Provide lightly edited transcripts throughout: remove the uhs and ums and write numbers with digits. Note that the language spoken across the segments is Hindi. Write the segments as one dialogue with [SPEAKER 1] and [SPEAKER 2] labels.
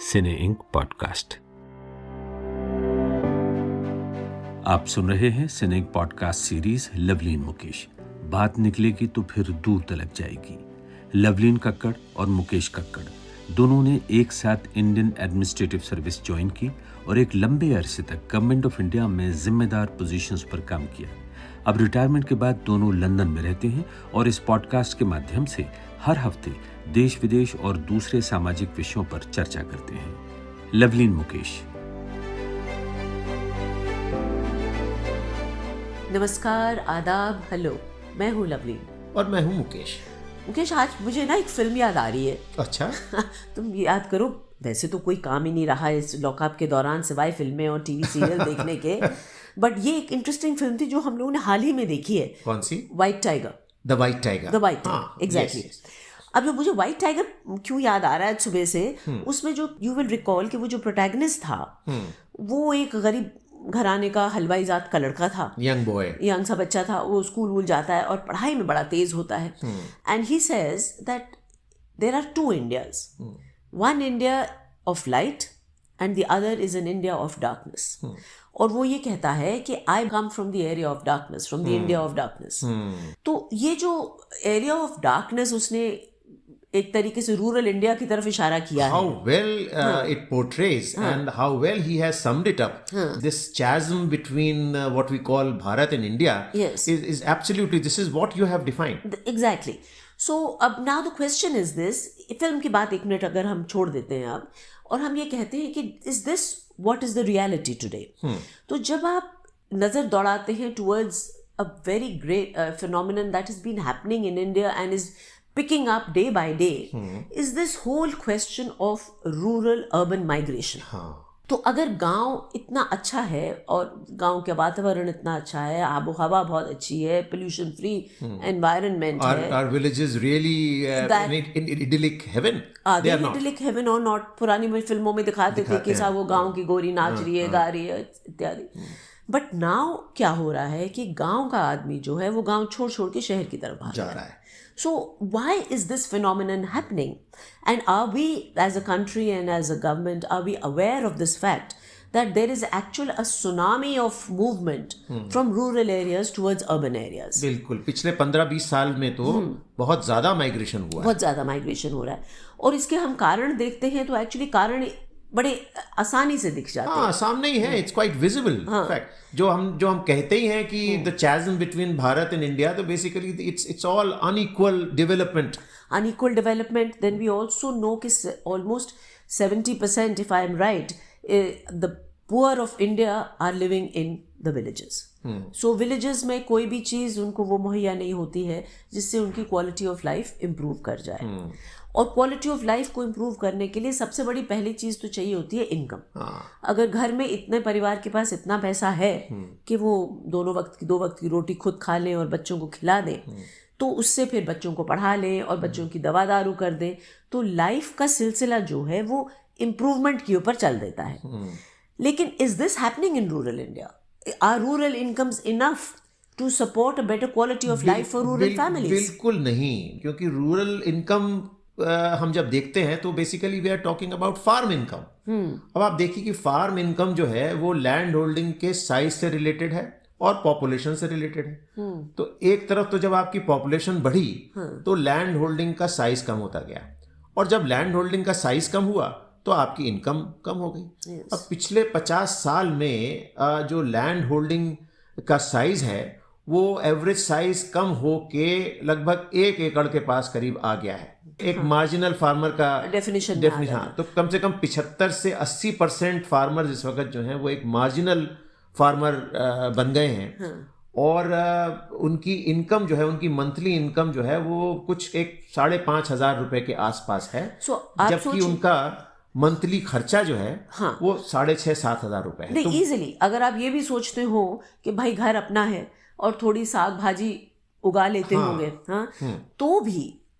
[SPEAKER 1] सिने इंक पॉडकास्ट। आप सुन रहे हैं cine ink podcast series Lovleen Mukesh. बात निकलेगी तो फिर दूर तलक जाएगी। लवलीन कक्कड़ और मुकेश कक्कड़ दोनों ने एक साथ इंडियन एडमिनिस्ट्रेटिव सर्विस ज्वाइन की और एक लंबे अरसे तक गवर्नमेंट ऑफ इंडिया में जिम्मेदार पोजीशंस पर काम किया। अब रिटायरमेंट के बाद दोनों लंदन में रहते हैं और इस पॉडकास्ट के माध्यम से हर हफ्ते देश विदेश और दूसरे सामाजिक विषयों पर चर्चा करते हैं। लवलीन मुकेश।
[SPEAKER 2] नमस्कार, आदाब, हेलो। मैं हूँ लवलीन
[SPEAKER 3] और मैं हूँ मुकेश।
[SPEAKER 2] मुकेश, आज मुझे ना एक फिल्म याद आ रही है।
[SPEAKER 3] अच्छा।
[SPEAKER 2] तुम याद करो, वैसे तो कोई काम ही नहीं रहा इस लॉकअप के दौरान सिवाय फिल्में और टीवी सीरियल देखने के, बट ये एक इंटरेस्टिंग फिल्म थी जो हम लोगों ने हाल ही में देखी है।
[SPEAKER 3] कौन सी?
[SPEAKER 2] White tiger.
[SPEAKER 3] The white tiger,
[SPEAKER 2] exactly. अब जो मुझे व्हाइट टाइगर क्यों याद आ रहा है सुबह से, उसमें जो यू विल रिकॉल कि वो जो प्रोटैगनिस्ट था वो एक गरीब घराने का हलवाई जात का लड़का था, यंग सा बच्चा था। वो स्कूल वूल जाता है और पढ़ाई में बड़ा तेज होता है। And he says that there are two Indias, one India of light and the other is an India of darkness. और वो ये कहता है कि I come from the area of darkness, from the India of darkness. तो ये जो एरिया ऑफ डार्कनेस उसने एक तरीके से रूरल इंडिया की तरफ इशारा किया है।
[SPEAKER 3] How well it portrays and how well he has summed it up. This chasm between what we call Bharat and India is absolutely, this is what you have defined.
[SPEAKER 2] Exactly. So अब now the question is this, film की बात एक मिनट अगर हम छोड़ देते हैं अब, और हम ये कहते हैं कि is this what is the reality today? तो जब आप नजर दौड़ाते हैं towards a very great phenomenon that has been happening in India and is picking up day by day, is this whole question of rural urban migration. तो अगर गांव इतना अच्छा है और गांव का वातावरण इतना अच्छा है, आबो हवा बहुत अच्छी है, पोल्यूशन फ्री एनवायरनमेंट है,
[SPEAKER 3] our villages really in idyllic heaven?
[SPEAKER 2] they are idyllic heaven or not? पुरानी फिल्मों में दिखाते थे कि वो गांव की गोरी नाच रही है, गा रही है इत्यादि। बट नाउ क्या हो रहा है कि गांव का आदमी जो है वो गांव छोड़ छोड़ के शहर की तरफ भाग जा रहा है। So why is this phenomenon happening? And are we as a country and as a government, are we aware of this fact that there is actually a tsunami of movement from rural areas towards urban areas?
[SPEAKER 3] बिल्कुल, पिछले 15-20 साल में तो बहुत ज़्यादा माइग्रेशन हुआ है।
[SPEAKER 2] बहुत ज़्यादा माइग्रेशन हो रहा है और इसके हम कारण देखते हैं तो एक्चुअली कारण बड़े आसानी से दिख जाते हैं।
[SPEAKER 3] सामने ही है, इट्स क्वाइट विजिबल फैक्ट। जो हम कहते ही हैं कि the chasm between Bharat and India, तो basically it's all unequal development.
[SPEAKER 2] Unequal development. Then we also know कि almost 70%, if I am right, the poor of India are living in the villages. So villages में कोई भी चीज़ उनको वो मुहैया नहीं होती है जिससे उनकी क्वालिटी ऑफ लाइफ इम्प्रूव कर जाए। और क्वालिटी ऑफ लाइफ को इम्प्रूव करने के लिए सबसे बड़ी पहली चीज़ तो चाहिए होती है इनकम। अगर घर में इतने परिवार के पास इतना पैसा है कि वो दो वक्त की रोटी खुद खा लें और बच्चों को खिला दें, तो उससे फिर बच्चों को पढ़ा लें और बच्चों की दवा दारू कर दें, तो लाइफ का सिलसिला जो है वो इम्प्रूवमेंट के ऊपर चल देता है। लेकिन is this happening in rural India? Are rural incomes enough to support a better quality of life for rural families?
[SPEAKER 3] बिल्कुल नहीं, क्योंकि रूरल इनकम हम जब देखते हैं तो basically we are talking about farm income. अब आप देखिए कि फार्म इनकम जो है वो लैंड होल्डिंग के साइज से रिलेटेड है और पॉपुलेशन से रिलेटेड है। तो एक तरफ तो जब आपकी पॉपुलेशन बढ़ी तो लैंड होल्डिंग का साइज कम होता गया, और जब लैंड होल्डिंग का साइज कम हुआ तो आपकी इनकम कम हो गई। अब पिछले 50 साल में जो लैंड होल्डिंग का साइज है वो एवरेज साइज कम हो के लगभग 1 एकड़ के पास करीब आ गया है। एक मार्जिनल फार्मर का डेफिनेशन, तो कम से कम 75 से 80% फार्मर इस वक्त जो हैं वो एक मार्जिनल फार्मर बन गए हैं। और उनकी इनकम जो है, उनकी मंथली इनकम जो है वो कुछ एक 5,500 रुपए के आसपास है। जबकि उनका मंथली खर्चा जो है वो 6,500-7 हजार रुपए है।
[SPEAKER 2] नहीं, इजीली अगर आप ये भी सोचते हो कि भाई घर अपना है और थोड़ी साग भाजी उगा लेते होंगे,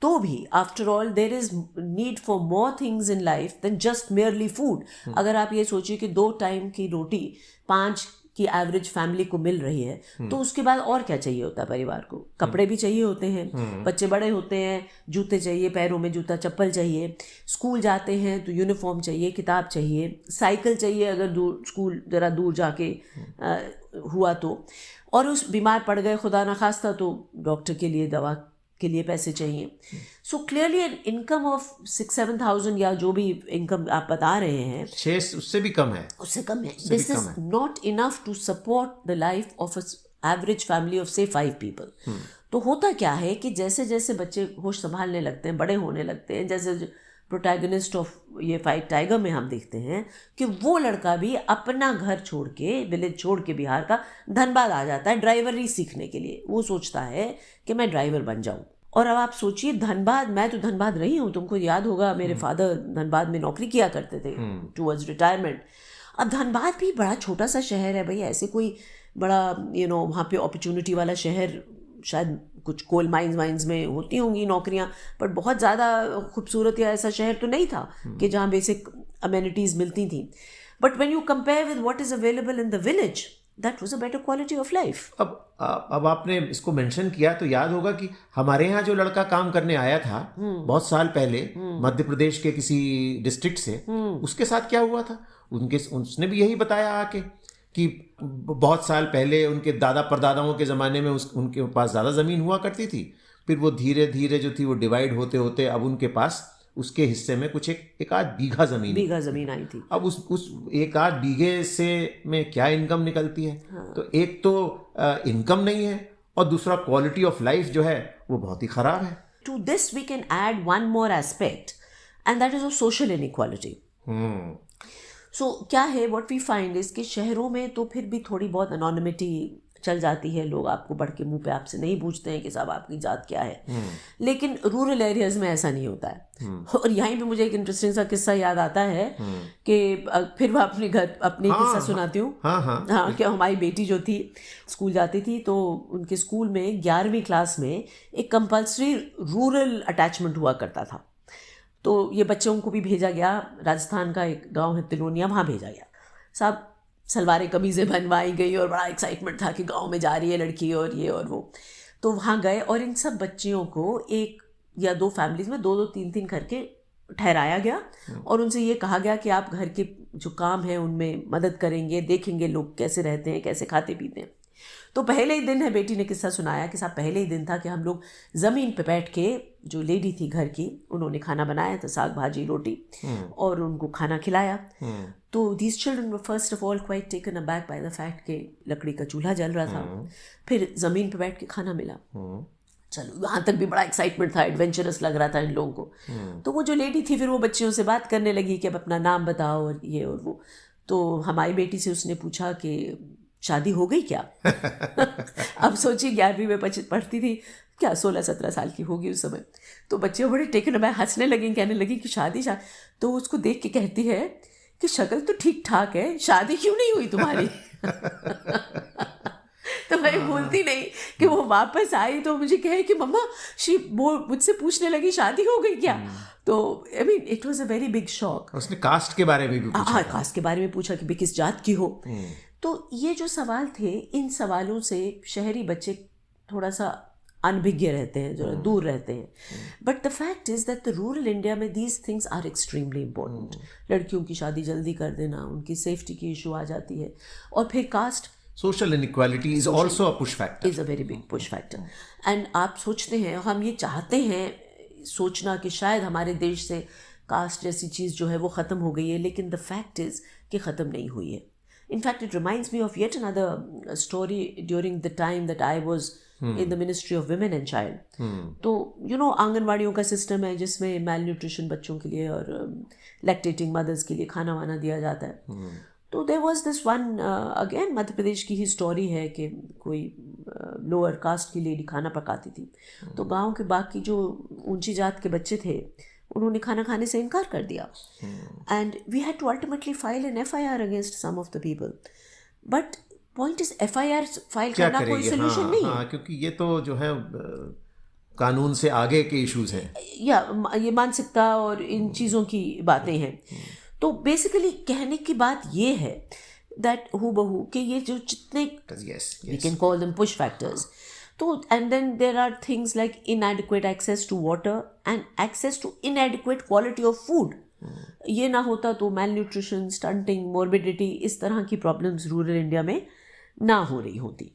[SPEAKER 2] तो भी after all there is need for more things in life than just merely food. अगर आप ये सोचिए कि 2 टाइम की रोटी 5 की एवरेज फैमिली को मिल रही है, तो उसके बाद और क्या चाहिए होता है परिवार को? कपड़े भी चाहिए होते हैं, बच्चे बड़े होते हैं, जूते चाहिए, पैरों में जूता चप्पल चाहिए, स्कूल जाते हैं तो यूनिफॉर्म चाहिए, किताब चाहिए, साइकिल चाहिए अगर दूर स्कूल ज़रा दूर जाके हुआ तो, और उस बीमार पड़ गए खुदा न खास्ता तो डॉक्टर के लिए दवा के लिए पैसे चाहिए. So clearly an income of 6-7,000 या जो भी इनकम आप बता रहे हैं,
[SPEAKER 3] 6 उससे भी कम है.
[SPEAKER 2] उससे कम है. This is not enough to support the life of a average family of say 5 people. तो होता क्या है कि जैसे जैसे बच्चे होश संभालने लगते हैं, बड़े होने लगते हैं, जैसे प्रोटैगनिस्ट ऑफ ये फाइट टाइगर में हम देखते हैं कि वो लड़का भी अपना घर छोड़ के, विलेज छोड़ के बिहार का धनबाद आ जाता है ड्राइवरी सीखने के लिए. वो सोचता है कि मैं ड्राइवर बन जाऊं. और अब आप सोचिए, धनबाद, मैं तो धनबाद रही हूँ, तुमको याद होगा मेरे फादर धनबाद में नौकरी किया करते थे टूवर्ड्स रिटायरमेंट. अब धनबाद भी बड़ा छोटा सा शहर है भैया, ऐसे कोई बड़ा वहाँ पे अपॉर्चुनिटी वाला शहर, शायद कुछ कोल माइंस में होती होंगी नौकरियां, पर बहुत ज़्यादा खूबसूरत या ऐसा शहर तो नहीं था कि जहाँ बेसिक अमेनिटीज़ मिलती थी. But when you compare with what is available in the village, that was a better quality of life.
[SPEAKER 3] अब आपने इसको मेंशन किया तो याद होगा कि हमारे यहाँ जो लड़का काम करने आया था बहुत साल पहले मध्य प्रदेश के किसी डिस्ट्रिक्ट से, उसके साथ क्या हुआ था? उसने भी यही बताया आके कि बहुत साल पहले उनके दादा परदादाओं के ज़माने में उनके पास ज़्यादा ज़मीन हुआ करती थी, फिर वो धीरे धीरे जो थी वो डिवाइड होते होते अब उनके पास उसके हिस्से में कुछ एक आध बीघा ज़मीन
[SPEAKER 2] आई थी.
[SPEAKER 3] अब उस एक आध बीघे से में क्या इनकम निकलती है? तो एक तो इनकम नहीं है और दूसरा क्वालिटी ऑफ लाइफ जो है वो बहुत ही ख़राब है.
[SPEAKER 2] To this we can add one more aspect and that is of social inequality. So क्या है, व्हाट वी फाइंड इज कि शहरों में तो फिर भी थोड़ी बहुत अनोनिमिटी चल जाती है, लोग आपको बढ़ के मुंह पे आपसे नहीं पूछते हैं कि साहब आपकी जात क्या है. लेकिन रूरल एरियाज में ऐसा नहीं होता है. और यहीं पे मुझे एक इंटरेस्टिंग सा किस्सा याद आता है कि फिर मैं अपनी किस्सा सुनाती हूँ. हाँ, कि हमारी बेटी जो थी स्कूल जाती थी, तो उनके स्कूल में 11वीं क्लास में एक कंपल्सरी रूरल अटैचमेंट हुआ करता था. तो ये बच्चों को भी भेजा गया, राजस्थान का एक गांव है तिलोनिया, वहाँ भेजा गया. साहब सलवारें कमीज़ें बनवाई गई और बड़ा एक्साइटमेंट था कि गांव में जा रही है लड़की और ये और वो. तो वहाँ गए और इन सब बच्चियों को 1 या 2 फैमिलीज़ में 2-2, 3-3 करके ठहराया गया और उनसे ये कहा गया कि आप घर के जो काम है उनमें मदद करेंगे, देखेंगे लोग कैसे रहते हैं, कैसे खाते पीते हैं. तो पहले ही दिन है, बेटी ने किस्सा सुनाया कि साहब पहले ही दिन था कि हम लोग ज़मीन पे बैठ के, जो लेडी थी घर की, उन्होंने खाना बनाया था, साग भाजी रोटी, और उनको खाना खिलाया. तो these children were first of all quite taken aback by the fact कि लकड़ी का चूल्हा जल रहा था, फिर ज़मीन पे बैठ के खाना मिला. चलो वहाँ तक भी बड़ा एक्साइटमेंट था, एडवेंचरस लग रहा था इन लोगों को. तो वो जो लेडी थी फिर वो बच्चियों से बात करने लगी कि अब अपना नाम बताओ और ये और वो. तो हमारी बेटी से उसने पूछा कि शादी हो गई क्या? अब सोचिए 11वीं में पढ़ती थी, क्या 16-17 साल की होगी उस समय. तो बच्चे बड़े टेकन अबैक हंसने लगी, कहने लगी कि शादी. तो उसको देख के कहती है कि शक्ल तो ठीक ठाक है, शादी क्यों नहीं हुई तुम्हारी? तो मैं भूलती नहीं कि वो वापस आई तो मुझे कहे कि मम्मा वो मुझसे पूछने लगी शादी हो गई क्या. तो I mean it was a very big shock.
[SPEAKER 3] उसने कास्ट के बारे में भी पूछा.
[SPEAKER 2] हाँ, कास्ट के बारे में पूछा कि किस जात की हो. तो ये जो सवाल थे, इन सवालों से शहरी बच्चे थोड़ा सा अनभिज्ञ रहते हैं, जो दूर रहते हैं. But the fact is that the rural India में these things are extremely important. लड़कियों की शादी जल्दी कर देना, उनकी सेफ्टी की इशू आ जाती है. और फिर caste,
[SPEAKER 3] social inequality is also a push factor,
[SPEAKER 2] is a very big push factor. And आप सोचते हैं, हम ये चाहते हैं सोचना कि शायद हमारे देश से कास्ट जैसी चीज़ जो है वो ख़त्म हो गई है, लेकिन द फैक्ट इज़ कि ख़त्म नहीं हुई है. In fact, it reminds me of yet another story during the time that I was in the Ministry of Women and Child. तो आंगनवाड़ियों का सिस्टम है जिसमें malnutrition बच्चों के लिए और lactating mothers के लिए खाना वाना दिया जाता है. तो there was this one again Madhya Pradesh की ही स्टोरी है कि कोई लोअर कास्ट की लेडी खाना पकाती थी. तो गांव के बाकी जो ऊंची जात के बच्चे थे उन्होंने खाना खाने से इनकार कर दिया. And we had to ultimately file an FIR against some of the people. But point is FIR file करना कोई सोल्यूशन नहीं है,
[SPEAKER 3] क्योंकि ये तो जो है कानून से आगे के इश्यूज हैं,
[SPEAKER 2] या ये मानसिकता और इन चीज़ों की बातें हैं. तो बेसिकली कहने की बात ये है दैट हूबहू कि ये जो जितने
[SPEAKER 3] yes,
[SPEAKER 2] we
[SPEAKER 3] yes.
[SPEAKER 2] can call them push factors. So, and then there are things like inadequate access to water and access to inadequate quality of food. ये ना होता तो malnutrition, stunting, morbidity इस तरह की problems रूरल इंडिया में ना हो रही होती.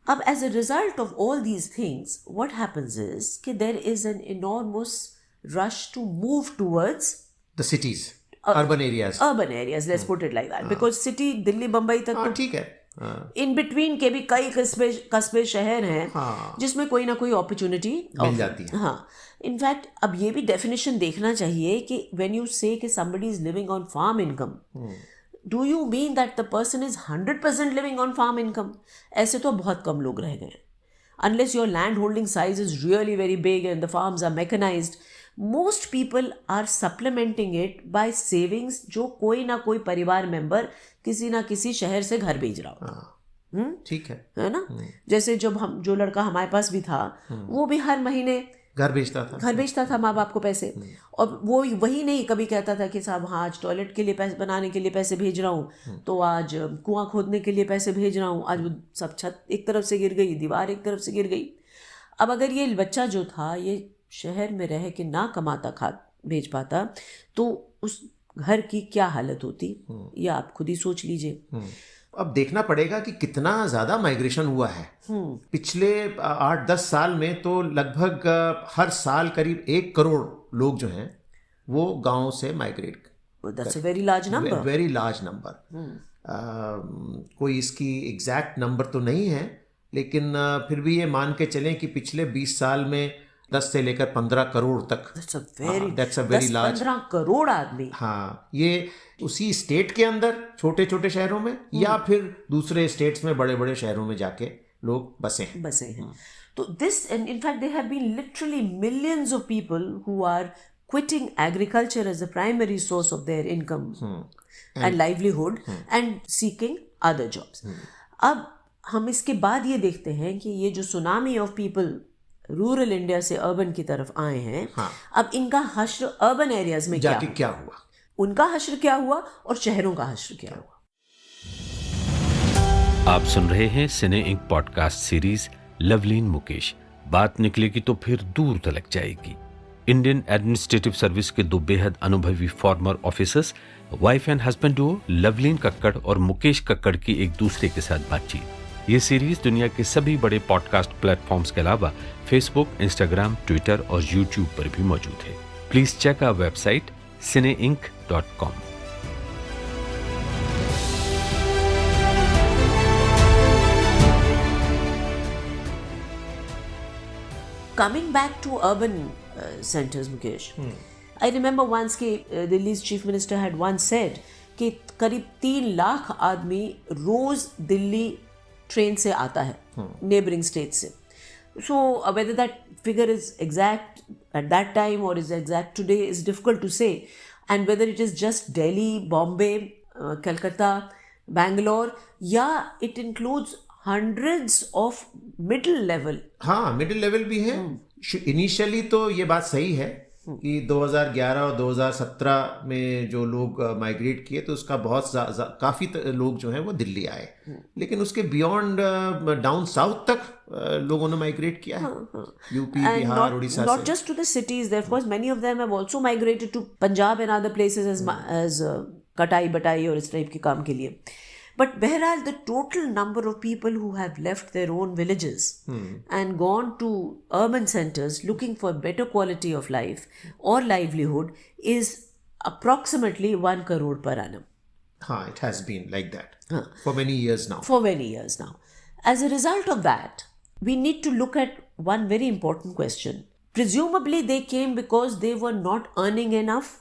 [SPEAKER 2] अब as a result of all these things, what happens is कि there is an enormous rush to move towards
[SPEAKER 3] The cities, urban areas.
[SPEAKER 2] let's put it like that, because city Delhi Bombay तक
[SPEAKER 3] हाँ
[SPEAKER 2] तो
[SPEAKER 3] ठीक है.
[SPEAKER 2] इन बिटवीन के भी कई कस्बे शहर हैं जिसमें कोई ना कोई अपॉर्चुनिटी
[SPEAKER 3] मिल जाती है.
[SPEAKER 2] हाँ, इनफैक्ट अब ये भी डेफिनेशन देखना चाहिए कि व्हेन यू से कि somebody is living on farm income, do you mean that the person is 100% living on farm income? ऐसे तो बहुत कम लोग रह गए. Unless your land holding size is really very big and the farms are mechanized, most people are supplementing it by savings जो कोई ना कोई परिवार मेंबर किसी ना किसी शहर से घर भेज रहा होता.
[SPEAKER 3] ठीक
[SPEAKER 2] है ना. जैसे जब हम जो लड़का हमारे पास भी था वो भी हर महीने
[SPEAKER 3] घर भेजता था
[SPEAKER 2] माँ बाप को पैसे, और वो वही नहीं कभी कहता था कि साहब हाँ आज टॉयलेट के लिए पैसे बनाने के लिए पैसे भेज रहा हूँ, तो आज कुआं खोदने के लिए पैसे भेज रहा हूँ, आज वो सब छत एक तरफ से गिर गई, दीवार एक तरफ से गिर गई. अब अगर ये बच्चा जो था ये शहर में रह के ना कमाता खा भेज पाता तो उस घर की क्या हालत होती, ये आप खुद ही सोच लीजिए.
[SPEAKER 3] अब देखना पड़ेगा कि कितना ज़्यादा माइग्रेशन हुआ है. पिछले 8-10 साल में तो लगभग हर साल करीब 1 करोड़ लोग जो हैं वो गांव से migrate.
[SPEAKER 2] That's a very large number.
[SPEAKER 3] Very large number. कोई इसकी एग्जैक्ट नंबर तो नहीं है, लेकिन फिर भी ये मान के चलें कि पिछले 20 साल में 10 से लेकर 15 करोड़ तक. That's a very large.
[SPEAKER 2] 15 crore आदमी.
[SPEAKER 3] हाँ, ये उसी स्टेट के अंदर छोटे छोटे शहरों में या फिर दूसरे स्टेट्स में बड़े बड़े शहरों में जाके लोग बसे हैं.
[SPEAKER 2] तो this, and in fact there have been literally millions of people who are quitting agriculture as a primary source of their income and livelihood and seeking other jobs. अब हम इसके बाद ये देखते हैं कि ये जो tsunami of people rural India से अर्बन की तरफ आए हैं, अब इनका हश्र अर्बन एरियाज में
[SPEAKER 3] जाके क्या हुआ,
[SPEAKER 2] उनका हश्र क्या हुआ और शहरों का हश्र क्या हुआ.
[SPEAKER 1] आप सुन रहे हैं cine ink podcast series Lovleen Mukesh. बात निकलेगी तो फिर दूर तलक जाएगी. इंडियन एडमिनिस्ट्रेटिव सर्विस के 2 बेहद अनुभवी farmer officers, wife and husband Duo Lovleen Kakkar और मुकेश कक्कड़ की एक दूसरे के साथ बातचीत. ये सीरीज दुनिया के सभी बड़े पॉडकास्ट प्लेटफॉर्म्स के अलावा फेसबुक, इंस्टाग्राम, ट्विटर और यूट्यूब पर भी मौजूद है. Please check our website cineinc.com.
[SPEAKER 2] Coming back to urban centers, Mukesh, I remember once कि Delhi's chief minister had once said कि करीब 3 लाख आदमी रोज दिल्ली ट्रेन से आता है नेबरिंग स्टेट से. So whether that figure is exact at that time or is exact today is difficult to say, and whether it is just Delhi, Bombay, Calcutta, Bangalore, yeah, it includes hundreds of middle level.
[SPEAKER 3] हाँ, मिडिल लेवल भी है. इनिशियली तो ये बात सही है कि 2011 और 2017 में जो लोग माइग्रेट किए तो उसका काफ़ी लोग जो हैं वो दिल्ली आए, लेकिन उसके बियॉन्ड डाउन साउथ तक लोगों ने माइग्रेट किया है. यूपी, बिहार, उड़ीसा से.
[SPEAKER 2] Not just to the cities, of course many of them have also migrated to Punjab and other places as कटाई बटाई और इस टाइप के काम के लिए. But बहरहाल the total number of people who have left their own villages and gone to urban centers looking for better quality of life or livelihood is approximately 1 crore per annum.
[SPEAKER 3] हाँ, it has been like that for many years now.
[SPEAKER 2] For many years now. As a result of that, we need to look at one very important question. Presumably they came because they were not earning enough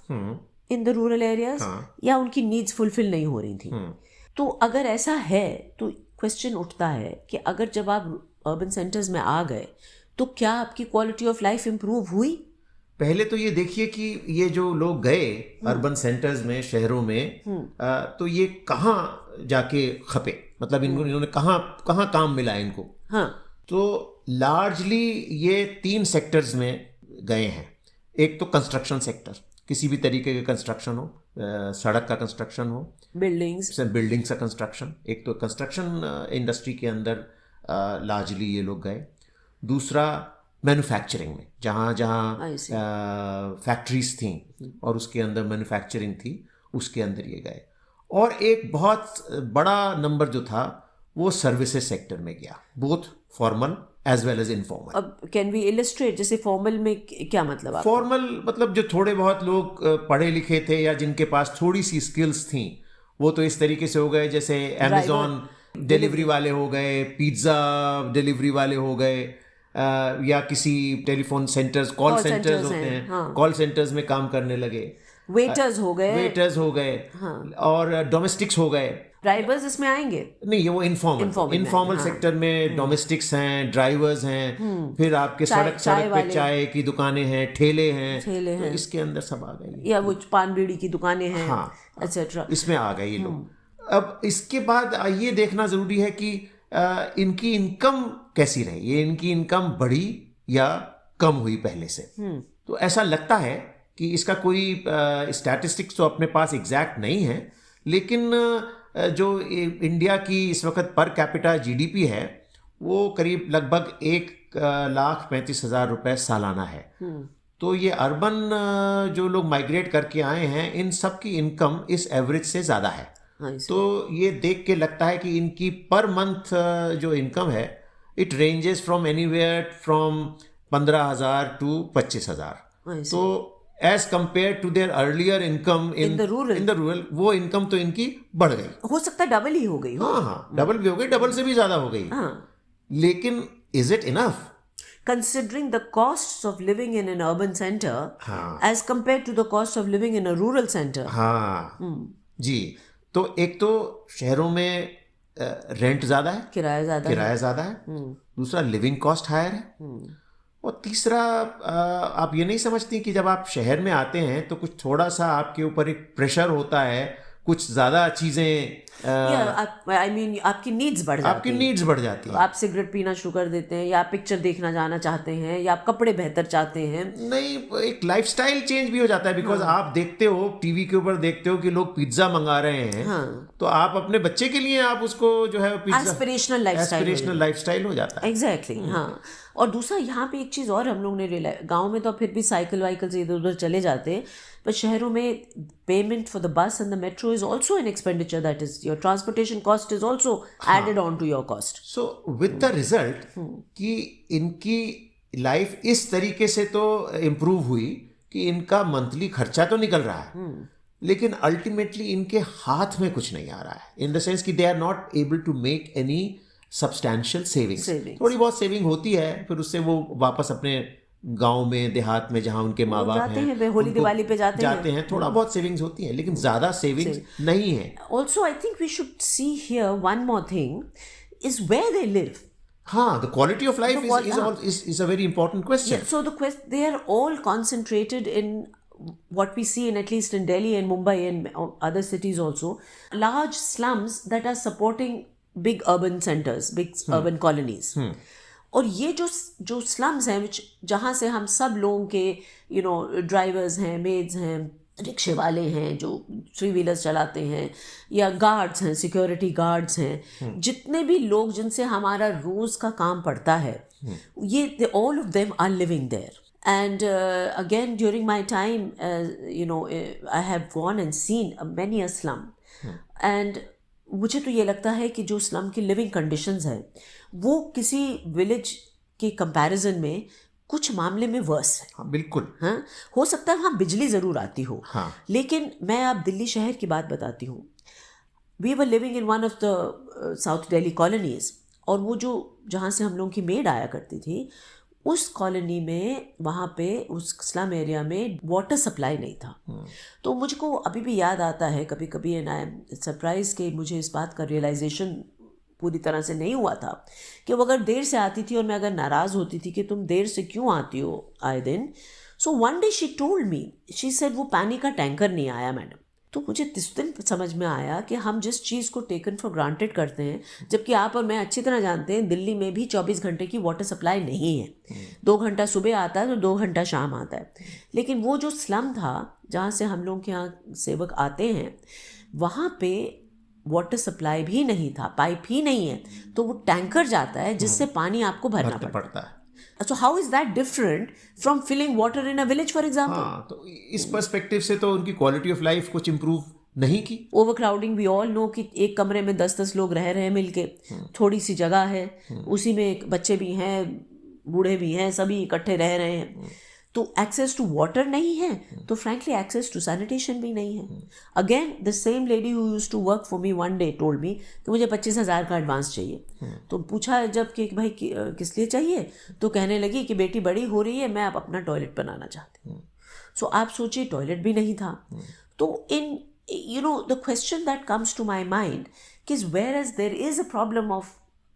[SPEAKER 2] in the rural areas या उनकी needs fulfill नहीं हो रही थी. तो अगर ऐसा है तो क्वेश्चन उठता है कि अगर जब आप अर्बन सेंटर्स में आ गए तो क्या आपकी क्वालिटी ऑफ लाइफ इम्प्रूव हुई?
[SPEAKER 3] पहले तो ये देखिए कि ये जो लोग गए अर्बन सेंटर्स में, शहरों में, तो ये कहाँ जाके खपे, मतलब इन्होंने कहाँ काम मिला इनको.
[SPEAKER 2] हाँ,
[SPEAKER 3] तो लार्जली ये 3 सेक्टर्स में गए हैं. एक तो कंस्ट्रक्शन सेक्टर, किसी भी तरीके के कंस्ट्रक्शन हो, सड़क का कंस्ट्रक्शन हो,
[SPEAKER 2] बिल्डिंग्स,
[SPEAKER 3] बिल्डिंग्स का कंस्ट्रक्शन। एक तो कंस्ट्रक्शन इंडस्ट्री के अंदर लार्जली ये लोग गए। दूसरा मैन्युफैक्चरिंग में, जहाँ जहाँ
[SPEAKER 2] I see.
[SPEAKER 3] फैक्ट्रीज थी और उसके अंदर मैन्युफैक्चरिंग थी, उसके अंदर ये गए। और एक बहुत बड़ा नंबर जो था वो सर्विसेज सेक्टर में गया, both formal as well as informal.
[SPEAKER 2] अब कैन वी इलस्ट्रेट, जैसे फॉर्मल में क्या मतलब आप?
[SPEAKER 3] फॉर्मल मतलब जो थोड़े बहुत लोग पढ़े लिखे थे या जिनके पास थोड़ी सी स्किल्स थी, वो तो इस तरीके से हो गए जैसे अमेजॉन डिलीवरी वाले हो गए, पिज्ज़ा डिलीवरी वाले हो गए, या किसी टेलीफोन सेंटर्स, कॉल सेंटर्स होते हैं,
[SPEAKER 2] हाँ।
[SPEAKER 3] कॉल सेंटर्स में काम करने लगे,
[SPEAKER 2] वेटर्स हो गए,
[SPEAKER 3] वेटर्स हो गए, और डोमेस्टिक्स हो गए।
[SPEAKER 2] ड्राइवर्स इसमें आएंगे?
[SPEAKER 3] नहीं, ये वो इनफॉर्मल सेक्टर में डोमेस्टिक्स हैं, ड्राइवर्स हैं, फिर आपके सड़क पे चाय की दुकानें हैं, ठेले हैं, तो इसके अंदर सब आ गए,
[SPEAKER 2] या वो पान बीड़ी की दुकानें हैं,
[SPEAKER 3] हाँ,
[SPEAKER 2] एटसेट्रा,
[SPEAKER 3] इसमें आ गए ये लोग। अब इसके बाद ये देखना जरूरी है कि इनकी इनकम कैसी रही, ये इनकी इनकम बढ़ी या कम हुई पहले से। तो ऐसा लगता है कि इसका कोई स्टैटिस्टिक्स तो अपने पास एग्जैक्ट नहीं है, लेकिन जो इंडिया की इस वक्त पर कैपिटा जीडीपी है वो करीब लगभग 1,35,000 रुपए सालाना है। तो ये अर्बन जो लोग माइग्रेट करके आए हैं, इन सब की इनकम इस एवरेज से ज़्यादा है। तो ये देख के लगता है कि इनकी पर मंथ जो इनकम है, it ranges from anywhere from 15,000 to 25,000। तो as compared to their earlier income in the rural, वो इनकम तो इनकी बढ़ गई,
[SPEAKER 2] हो सकता है डबल ही हो गई हो।
[SPEAKER 3] हाँ, डबल भी हो गई, डबल से भी ज्यादा हो गई। लेकिन is it enough
[SPEAKER 2] considering the costs of living in an urban center as compared to the cost of living in a rural center?
[SPEAKER 3] हाँ जी। तो एक तो शहरों में रेंट ज्यादा है, किराया ज्यादा है, दूसरा लिविंग कॉस्ट हायर है, और तीसरा आप ये नहीं समझती कि जब आप शहर में आते हैं तो कुछ थोड़ा सा आपके ऊपर एक प्रेशर होता है, कुछ ज़्यादा चीज़ें
[SPEAKER 2] आपकी नीड्स बढ़ जाती हैं। आप सिगरेट पीना शुरू कर देते हैं, या आप पिक्चर देखना जाना चाहते हैं, या आप कपड़े बेहतर चाहते हैं।
[SPEAKER 3] नहीं, एक लाइफस्टाइल चेंज भी हो जाता है, बिकॉज आप देखते हो टीवी के ऊपर देखते हो कि लोग पिज्ज़ा मंगा रहे हैं, तो आप अपने बच्चे के लिए आप उसको जो है
[SPEAKER 2] एस्पिरेशनल
[SPEAKER 3] लाइफस्टाइल हो जाता है।
[SPEAKER 2] एग्जैक्टली, हाँ। और दूसरा यहाँ पे एक चीज़ और हम लोग ने रियलाइज, गाँव में तो फिर भी साइकिल वाइकल से इधर उधर चले जाते हैं, पर शहरों में payment for the bus and the metro is also an expenditure, that is your transportation cost is also added on to your cost.
[SPEAKER 3] So with the result कि इनकी लाइफ इस तरीके से तो इम्प्रूव हुई कि इनका मंथली खर्चा तो निकल रहा है, लेकिन अल्टीमेटली इनके हाथ में कुछ नहीं आ रहा है, इन द सेंस कि they are not able to make any substantial savings. थोड़ी बहुत सेविंग होती है, फिर उससे वो वापस अपने गांव में, देहात में, जहां उनके माँ बाप हैं,
[SPEAKER 2] होली दिवाली पे जाते
[SPEAKER 3] हैं, थोड़ा बहुत सेविंग्स होती है, लेकिन ज्यादा सेविंग्स नहीं है।
[SPEAKER 2] Also I think we should see here one more thing is where they live.
[SPEAKER 3] हाँ, the quality of life is a very important question.
[SPEAKER 2] Yeah, so they are all concentrated in what we see in, at least in Delhi and Mumbai and other cities also, large slums that are supporting big urban centers, big urban colonies. और ये जो slums हैं, जहाँ से हम सब लोगों के ड्राइवर्स हैं, मेड्स हैं, रिक्शे वाले हैं जो 3 व्हीलर्स चलाते हैं, या गार्ड्स हैं, सिक्योरिटी गार्ड्स हैं, जितने भी लोग जिनसे हमारा रोज़ का काम पड़ता है, ये all of them are living there. And again, during my time, I have gone and seen many a slum. And मुझे तो ये लगता है कि जो स्लम की लिविंग कंडीशंस हैं वो किसी विलेज के कंपैरिजन में कुछ मामले में वर्स है.
[SPEAKER 3] हाँ, बिल्कुल.
[SPEAKER 2] हाँ, हो सकता है वहाँ बिजली ज़रूर आती हो.
[SPEAKER 3] हाँ.
[SPEAKER 2] लेकिन मैं आप दिल्ली शहर की बात बताती हूँ. We were living in one of the south Delhi colonies, और वो जहाँ से हम लोगों की मेड आया करती थी, उस कॉलोनी में, वहाँ पे उस स्लम एरिया में वाटर सप्लाई नहीं था. तो मुझको अभी भी याद आता है कभी कभी, एंड आई एम सरप्राइज कि मुझे इस बात का रियलाइजेशन पूरी तरह से नहीं हुआ था कि वो अगर देर से आती थी और मैं अगर नाराज़ होती थी कि तुम देर से क्यों आती हो आए दिन. So one day she told me, she said वो पानी का टैंकर नहीं आया मैडम. तो मुझे इस दिन समझ में आया कि हम जिस चीज़ को टेकन फॉर ग्रांटेड करते हैं, जबकि आप और मैं अच्छी तरह जानते हैं दिल्ली में भी 24 घंटे की वाटर सप्लाई नहीं है। 2 घंटा सुबह आता है तो 2 घंटा शाम आता है। लेकिन वो जो स्लम था जहाँ से हम लोग के यहाँ सेवक आते हैं, वहाँ पे वाटर सप्लाई भी नहीं था, पाइप ही नहीं है, तो वो टैंकर जाता है जिससे पानी आपको भरना
[SPEAKER 3] पड़ता है।
[SPEAKER 2] So how is that different from filling water in a village, for example?
[SPEAKER 3] हाँ, तो इस पर्सपेक्टिव से तो उनकी क्वालिटी ऑफ लाइफ कुछ इम्प्रूव नहीं की।
[SPEAKER 2] ओवरक्राउडिंग, वी ऑल नो कि एक कमरे में 10-10 लोग रह रहे हैं मिलके, थोड़ी सी जगह है, उसी में बच्चे भी हैं, बूढ़े भी हैं, सभी इकट्ठे रह रहे हैं, तो एक्सेस टू वाटर नहीं है, तो फ्रैंकली एक्सेस टू सैनिटेशन भी नहीं है। Again the same lady who used to work for me one day told me कि मुझे 25,000 का एडवांस चाहिए। तो पूछा जब कि भाई किस लिए चाहिए, तो कहने लगी कि बेटी बड़ी हो रही है, मैं अब अपना टॉयलेट बनाना चाहती हूँ। सो आप सोचिए, टॉयलेट भी नहीं था। तो इन the question that comes to my mind is, whereas there is a problem of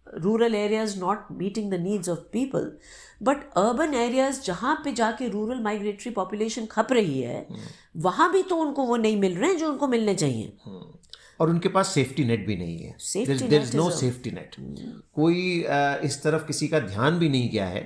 [SPEAKER 2] rural areas not meeting the needs of people, but urban areas जहाँ पे जाके rural migratory population खप रही है, वहाँ भी तो उनको वो नहीं मिल रहे हैं जो उनको मिलने चाहिए।
[SPEAKER 3] और उनके पास सेफ्टी नेट भी नहीं है। There is no safety net. कोई इस तरफ किसी का ध्यान भी नहीं गया है।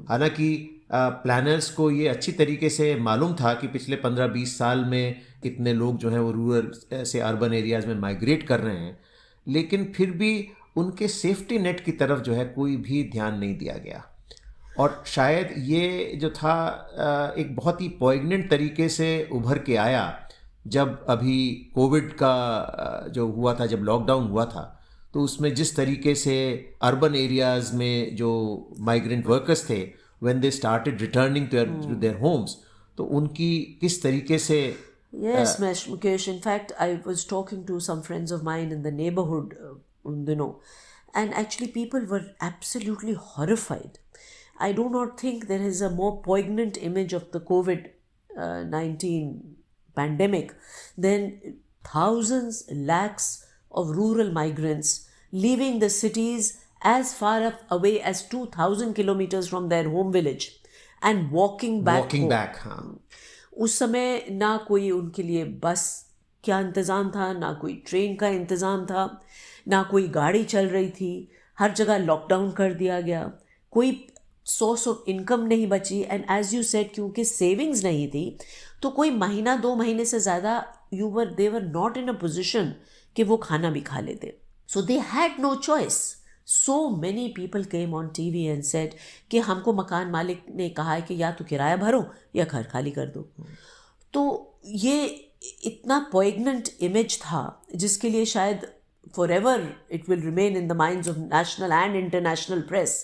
[SPEAKER 3] हालांकि प्लानर्स को ये अच्छी तरीके से मालूम था कि पिछले 15-20 साल में कितने लोग जो हैं वो रूरल से अर्बन एरियाज में माइग्रेट कर रहे हैं, लेकिन फिर भी उनके सेफ्टी नेट की तरफ जो है कोई भी ध्यान नहीं दिया गया। और शायद ये जो था एक बहुत ही पॉइग्नेंट तरीके से उभर के आया जब अभी कोविड का जो हुआ था, जब लॉकडाउन हुआ था, तो उसमें जिस तरीके से अर्बन एरियाज में जो माइग्रेंट वर्कर्स थे, when they started returning to their homes, तो उनकी किस तरीके से
[SPEAKER 2] Yes, Mukesh. In fact, I was talking to some friends of mine in the neighborhood, and actually people were absolutely horrified. I do not think there is a more poignant image of the COVID-19 pandemic than thousands, lakhs of rural migrants leaving the cities as far away as 2,000 kilometers from their home village and walking back home.
[SPEAKER 3] हाँ।
[SPEAKER 2] उस समय ना कोई उनके लिए बस का इंतज़ाम था, ना कोई ट्रेन का इंतज़ाम था, ना कोई गाड़ी चल रही थी, हर जगह लॉकडाउन कर दिया गया, कोई सोर्स ऑफ इनकम नहीं बची। एंड एज यू सेड, क्योंकि सेविंग्स नहीं थी, तो कोई महीना 2 महीने से ज़्यादा दे were not in a position कि वो खाना भी खा लेते। So they had no choice. So many people came on TV and said कि हमको मकान मालिक ने कहा है कि या तो किराया भरो या घर खाली कर दो। तो ये इतना poignant image था जिसके लिए शायद forever it will remain in the minds of national and international press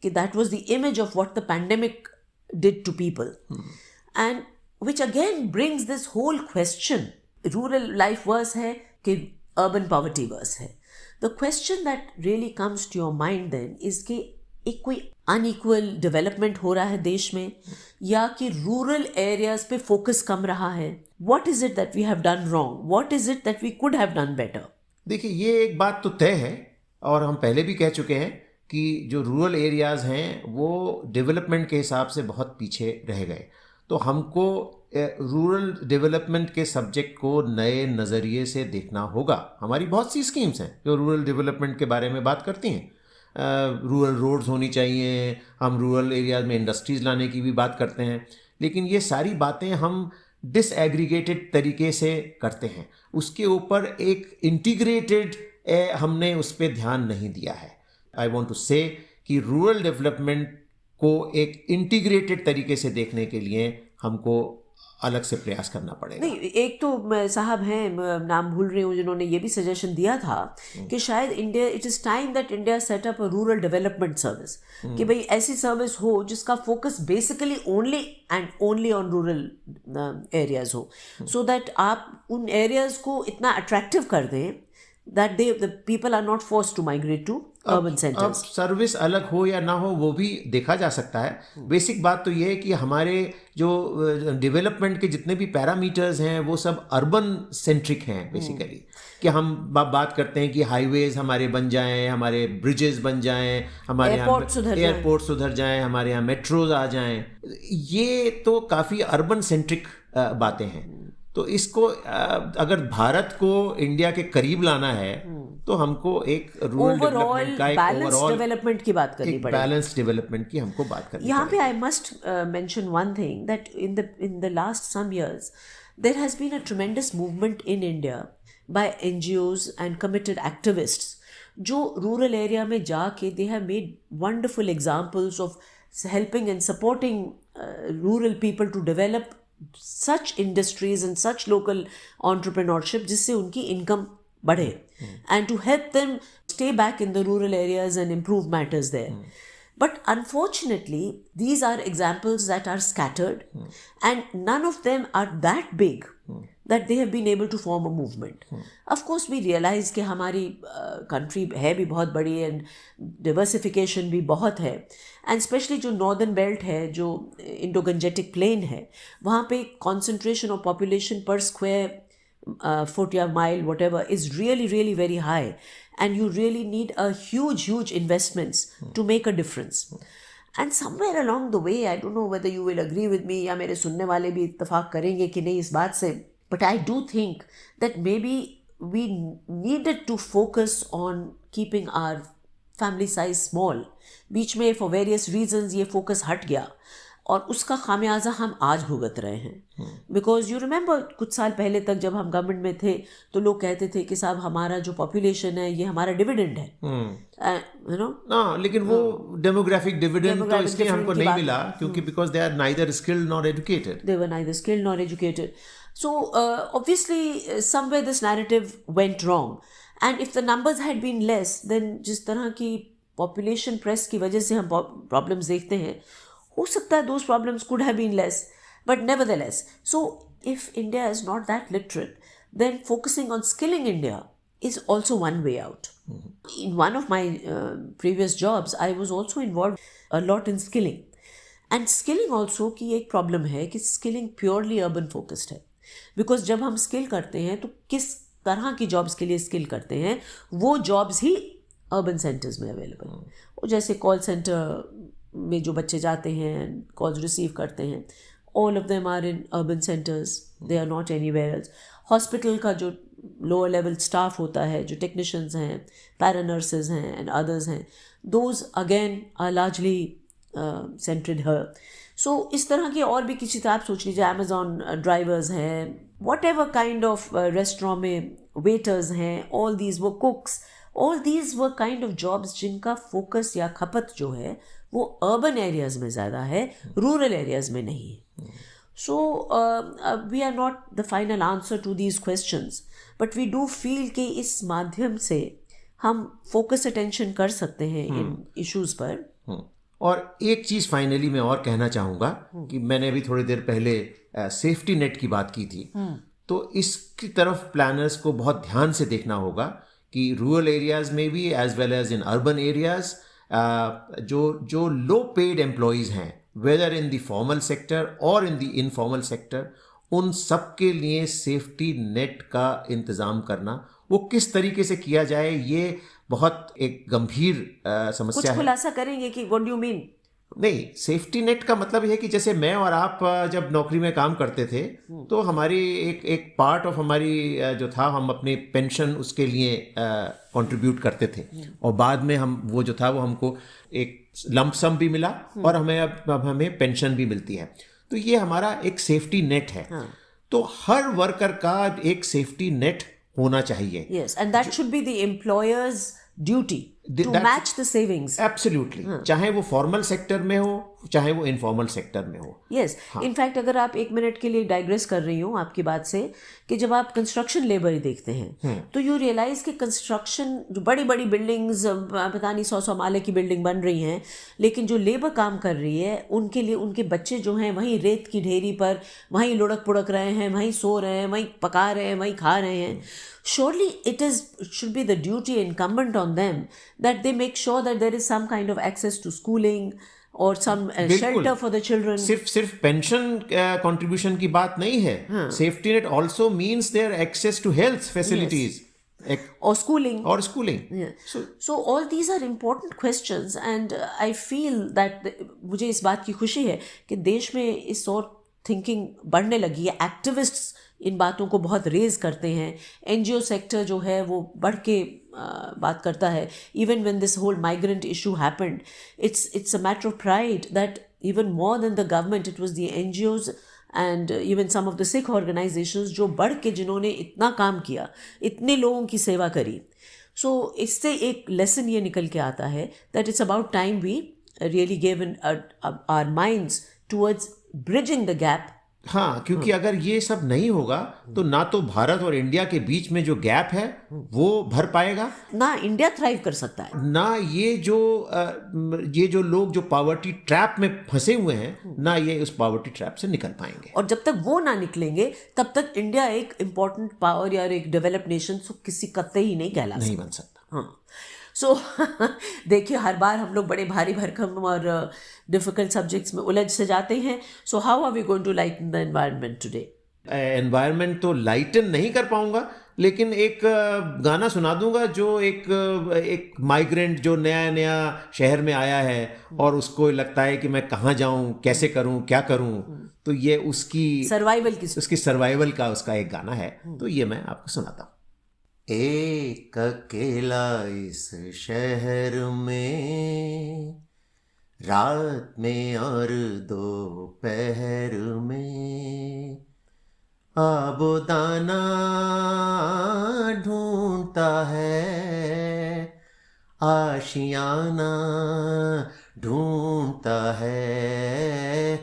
[SPEAKER 2] कि that was the image of what the pandemic did to people. And which again brings this whole question, rural life worse है कि urban poverty worse है। The question that really comes to your mind then is कि एक कोई unequal development हो रहा है देश में, या कि rural areas पे focus कम रहा है? What is it that we have done wrong? What is it that we could have done better?
[SPEAKER 3] देखिए, ये एक बात तो तय है और हम पहले भी कह चुके हैं कि जो रूरल एरियाज हैं वो डेवलपमेंट के हिसाब से बहुत पीछे रह गए। तो हमको रूरल डेवलपमेंट के सब्जेक्ट को नए नज़रिए से देखना होगा। हमारी बहुत सी स्कीम्स हैं जो रूरल डेवलपमेंट के बारे में बात करती हैं। रूरल रोड्स होनी चाहिए, हम रूरल एरियाज में इंडस्ट्रीज़ लाने की भी बात करते हैं, लेकिन ये सारी बातें हम डिसएग्रीगेटेड तरीके से करते हैं। उसके ऊपर एक इंटीग्रेटेड हमने उस पर ध्यान नहीं दिया है। आई वॉन्ट टू से कि रूरल डेवलपमेंट को एक इंटीग्रेटेड तरीके से देखने के लिए हमको अलग से प्रयास करना पड़ेगा।
[SPEAKER 2] नहीं, एक तो साहब हैं, नाम भूल रही हूँ, जिन्होंने ये भी सजेशन दिया था कि शायद India, it is time that India set up a rural development service, कि भाई ऐसी सर्विस हो जिसका focus basically only and only on rural areas हो, सो दैट आप उन एरियाज को इतना अट्रैक्टिव कर दें that the people are not forced to migrate to urban centers.
[SPEAKER 3] अब सर्विस अलग हो या ना हो वो भी देखा जा सकता है। बेसिक बात तो ये है कि हमारे जो डेवलपमेंट के जितने भी पैरामीटर्स हैं वो सब अर्बन सेंट्रिक हैं बेसिकली। कि हम बात करते हैं कि हाईवेज हमारे बन जाएं, हमारे ब्रिजेस बन जाएं, हमारे एयरपोर्ट सुधर जाएं, हमारे यहाँ मेट्रोज आ जाएं, ये तो काफ़ी अर्बन सेंट्रिक बातें हैं। तो इसको अगर भारत को इंडिया के करीब लाना है तो हमको एक रूरल डेवलपमेंट का एक
[SPEAKER 2] बैलेंस डेवलपमेंट की बात करनी पड़ेगी।
[SPEAKER 3] बैलेंस डेवलपमेंट की हमको बात करनी
[SPEAKER 2] यहाँ पे I must mention one thing that in the last some years there has been a tremendous movement in India by NGOs and committed activists जो रूरल एरिया में जाके they have made wonderful examples of helping and supporting rural people to develop such industries and such local entrepreneurship जिससे उनकी इनकम बढ़े and to help them stay back in the rural areas and improve matters there. But unfortunately, these are examples that are scattered and none of them are that big that they have been able to form a movement. Of course, we realize कि हमारी country है भी बहुत बड़ी and diversification भी बहुत है and especially जो northern belt है, जो Indo-Gangetic plain है, वहाँ पे concentration of population per square foot or mile, whatever, is really very high and you really need a huge investments to make a difference. And somewhere along the way, I don't know whether you will agree with me या मेरे सुनने वाले भी इत्तेफाक करेंगे कि नहीं इस बात से, but I do think that maybe we needed to focus on keeping our family size small. बीच में for various reasons ये focus हट गया और उसका खामियाजा हम आज भुगत रहे हैं. बिकॉज यू रिमेंबर कुछ साल पहले तक जब हम गवर्नमेंट में थे तो लोग कहते थे कि साहब हमारा जो पॉपुलेशन है ये हमारा डिविडेंड है, यू नो ना.
[SPEAKER 3] लेकिन वो डेमोग्राफिक डिविडेंड तो इसलिए हमको नहीं मिला क्योंकि because they are neither skilled nor educated.
[SPEAKER 2] They were neither skilled nor educated. So obviously somewhere this narrative went wrong. And if the numbers had been less, then जिस तरह की population press की वजह से हम problems देखते हैं, हो सकता है those problems could have been less. But nevertheless, so if India is not that literate, then focusing on skilling India is also one way out. In one of my previous jobs, I was also involved a lot in skilling. And skilling also की एक problem है कि skilling purely urban focused है. Because जब हम skill करते हैं तो किस तरह की jobs के लिए skill करते हैं, वो jobs ही urban centers में available हैं. वो जैसे call center में जो बच्चे जाते हैं, calls receive करते हैं, all of them are in urban centers. They are not anywhere else. Hospital का जो lower level staff होता है, जो technicians हैं, paranurses हैं and others हैं, those again are largely centered here. So इस तरह की और भी किसी तरह आप सोच लीजिए, Amazon drivers हैं, whatever kind of restaurant में waiters हैं, all these were cooks, all these were kind of jobs जिनका focus या खपत जो है वो urban areas में ज़्यादा है, rural areas में नहीं है. So we are not the final answer to these questions, but we do feel कि इस माध्यम से हम focus attention कर सकते हैं इन issues पर.
[SPEAKER 3] और एक चीज़ फाइनली मैं और कहना चाहूँगा कि मैंने अभी थोड़ी देर पहले सेफ्टी नेट की बात की थी, तो इसकी तरफ प्लानर्स को बहुत ध्यान से देखना होगा कि रूरल एरियाज़ में भी as well as in urban areas जो लो पेड एम्प्लॉयज़ हैं, whether in the formal sector और इन द इनफॉर्मल सेक्टर, उन सब के लिए सेफ्टी नेट का इंतज़ाम करना, वो किस तरीके से किया जाए, ये बहुत एक गंभीर समस्या है.
[SPEAKER 2] कुछ खुलासा करेंगे कि व्हाट डू यू मीन?
[SPEAKER 3] नहीं, सेफ्टी नेट का मतलब यह है कि जैसे मैं और आप जब नौकरी में काम करते थे तो हमारी एक पार्ट ऑफ हमारी जो था, हम अपने पेंशन उसके लिए कंट्रीब्यूट करते थे और बाद में हम वो जो था वो हमको एक लंप सम भी मिला और अब हमें पेंशन भी मिलती है. तो ये हमारा एक सेफ्टी नेट है. तो हर वर्कर का एक सेफ्टी नेट होना चाहिए.
[SPEAKER 2] Yes, and that should be the employer's duty to match the savings.
[SPEAKER 3] Absolutely. चाहे वो फॉर्मल सेक्टर में हो, चाहे वो इनफॉर्मल सेक्टर में हो.
[SPEAKER 2] Yes. In fact, अगर आप एक मिनट के लिए डाइग्रेस कर रही हूँ आपकी बात से, कि जब आप कंस्ट्रक्शन लेबर ही देखते हैं तो यू रियलाइज कि कंस्ट्रक्शन जो बड़ी बड़ी बिल्डिंग्स, पता नहीं 100 माले की बिल्डिंग बन रही हैं, लेकिन जो लेबर काम कर रही है उनके लिए उनके बच्चे जो हैं वहीं रेत की ढेरी पर वहीं लुढ़क पुढ़क रहे हैं, वहीं सो रहे हैं, वहीं पका रहे हैं, वहीं खा रहे हैं. Surely it should be the duty incumbent on them that they make sure that there is some kind of access to schooling or some shelter for the children.
[SPEAKER 3] सिर्फ पेंशन कंट्रीब्यूशन की बात नहीं है. Safety net also means their access to health facilities.
[SPEAKER 2] Or schooling.
[SPEAKER 3] Or schooling.
[SPEAKER 2] Yeah. So all these are important questions and I feel that मुझे इस बात की खुशी है कि देश में इस और थिंकिंग बढ़ने लगी है, एक्टिविस्ट्स इन बातों को बहुत रेज करते हैं, एनजीओ सेक्टर जो है वो बढ़ के बात करता है. Even when this whole migrant issue happened, it's a matter of pride that even more than the government it was the NGOs and even some of the Sikh organisations जो बढ़ के जिन्होंने इतना काम किया, इतने लोगों की सेवा करी. सो इससे एक लेसन ये निकल के आता है that it's about time we really give in our minds towards bridging the gap.
[SPEAKER 3] हाँ, क्योंकि अगर ये सब नहीं होगा तो ना तो भारत और इंडिया के बीच में जो गैप है वो भर पाएगा,
[SPEAKER 2] ना इंडिया थ्राइव कर सकता है,
[SPEAKER 3] ना ये जो लोग जो पॉवर्टी ट्रैप में फंसे हुए हैं, ना ये उस पॉवर्टी ट्रैप से निकल पाएंगे.
[SPEAKER 2] और जब तक वो ना निकलेंगे तब तक इंडिया एक इम्पॉर्टेंट पावर या एक डेवलप्ड नेशन किसी कतई ही नहीं कहला
[SPEAKER 3] नहीं बन सकता.
[SPEAKER 2] हाँ. सो देखिए, हर बार हम लोग बड़े भारी भरकम और डिफिकल्ट सब्जेक्ट्स में उलझ से जाते हैं. So how are we going to lighten the environment today?
[SPEAKER 3] Environment तो लाइटन नहीं कर पाऊंगा, लेकिन एक गाना सुना दूंगा जो एक माइग्रेंट जो नया शहर में आया है और उसको लगता है कि मैं कहाँ जाऊं, कैसे करूं, क्या करूं. तो ये उसकी सर्वाइवल का उसका एक गाना है, तो ये मैं आपको सुनाता हूँ. एक अकेला इस शहर में, रात में और दोपहर में, आबोदाना ढूंढता है, आशियाना ढूंढता है,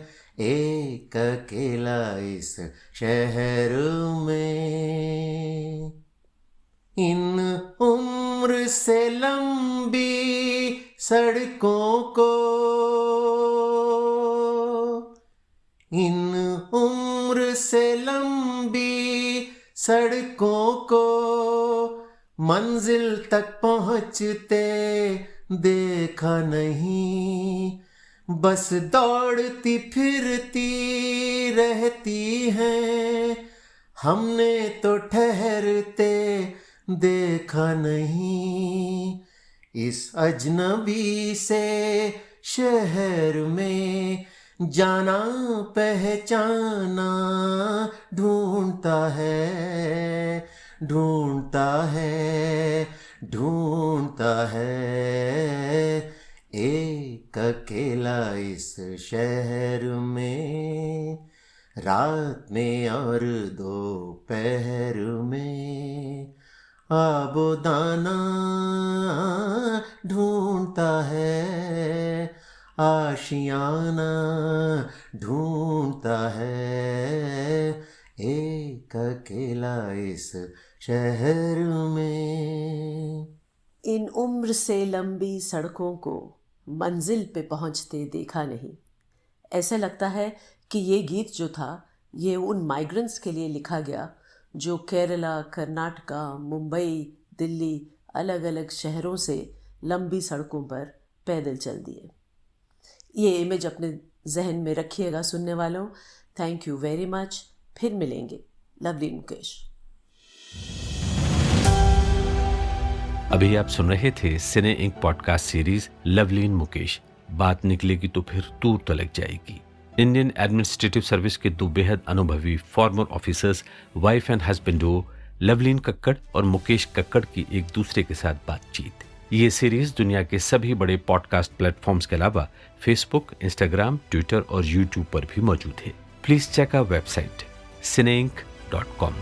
[SPEAKER 3] एक अकेला इस शहर में. इन उम्र से लंबी सड़कों को, इन उम्र से लंबी सड़कों को, मंजिल तक पहुंचते देखा नहीं, बस दौड़ती फिरती रहती हैं, हमने तो ठहरते देखा नहीं. इस अजनबी से शहर में जाना पहचाना ढूंढता है, ढूंढता है, ढूंढता है, एक अकेला इस शहर में, रात में और दोपहर में, आबोदाना ढूंढता है, आशियाना ढूंढता है, एक अकेला इस शहर में.
[SPEAKER 2] इन उम्र से लंबी सड़कों को मंजिल पे पहुंचते देखा नहीं. ऐसा लगता है कि ये गीत जो था ये उन माइग्रेंट्स के लिए लिखा गया जो केरला, कर्नाटका, मुंबई, दिल्ली, अलग अलग शहरों से लंबी सड़कों पर पैदल चल दिए. ये इमेज अपने जहन में रखिएगा सुनने वालों. Thank you very much. फिर मिलेंगे. लवली मुकेश.
[SPEAKER 1] अभी आप सुन रहे थे cine ink podcast series Lovleen Mukesh. बात निकलेगी तो फिर दूर तलक जाएगी. इंडियन एडमिनिस्ट्रेटिव सर्विस के दो बेहद अनुभवी farmer officers, wife and husband Duo Lovleen Kakkar और मुकेश कक्कड़ की एक दूसरे के साथ बातचीत. ये सीरीज दुनिया के सभी बड़े पॉडकास्ट प्लेटफॉर्म्स के अलावा फेसबुक, इंस्टाग्राम, ट्विटर और यूट्यूब पर भी मौजूद है. Please check our website cineink.com.